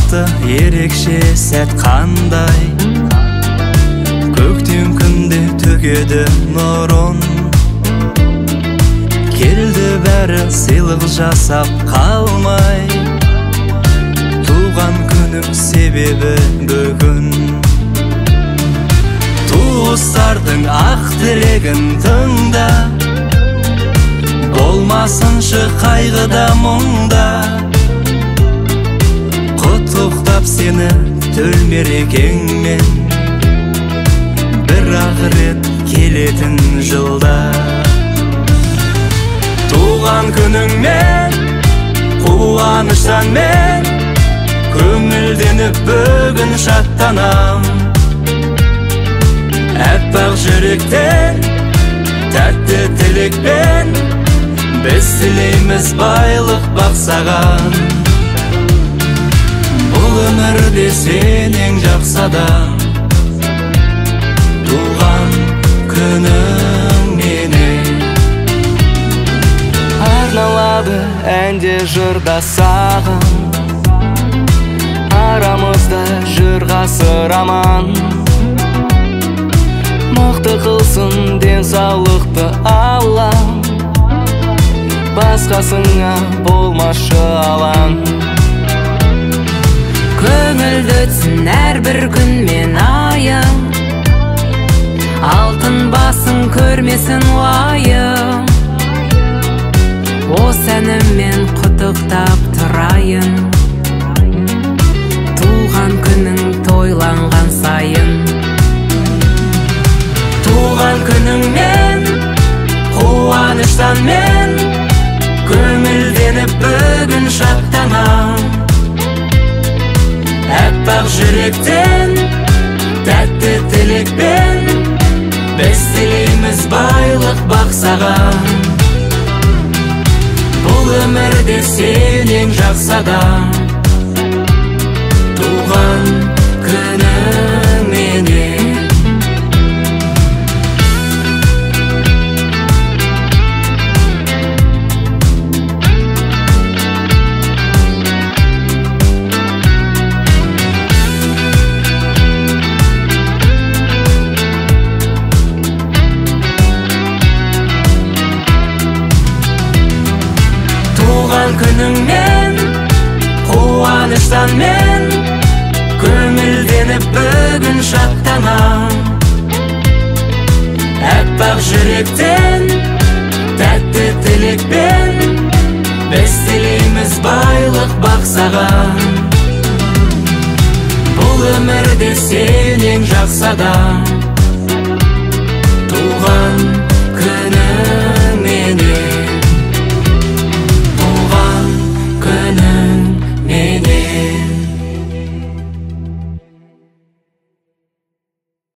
бақытты ерекше сәт қандай, көктем күнде төгеді нұрын, келді бәрі сыйлық жасап қалмай, туған күнің себебі бүгін. Туыстардың ақ тілегін тыңда, болмасыншы қайғыда мұңда, құттықтап сені төл мерекеңмен, бір-ақ рет келетін жылда. Туған күніңмен, қуаныштан мен, көңілденіп бүгін шаттанам. Әппақ жүректен, тәтті тілекпен, біз тілейміз байлық бақ саған. Бұл өмірде сен ең жақсы адам, туған күнің менен. Арналады әнде жырда саған, арамызда жүр ғасыр аман. Мықты қылсын денсаулықты Аллам, басқасыңа болмашы алаң. Көңілді өтсін әрбір күн мен айың, алтын басын көрмесін уайым. Осы әніммен құттықтап тұрайын, туған күнің тойланған сайын. Туған күніңмен, қуаныштан мен, көңілденіп бүгін шаттанам. Әппақ жүректен, тәтті тілекпен, біз тілейміз байлық бақ саған. Бұл өмірде сен ең жақсы адам, туған күнің менен. Туған күніңмен, қуаныштан мен, көңілденіп бүгін шаттанам. Әппақ жүректен, тәтті тілекпен, біз тілейміз байлық бақ саған. Бұл өмірде сен ең жақсы адам,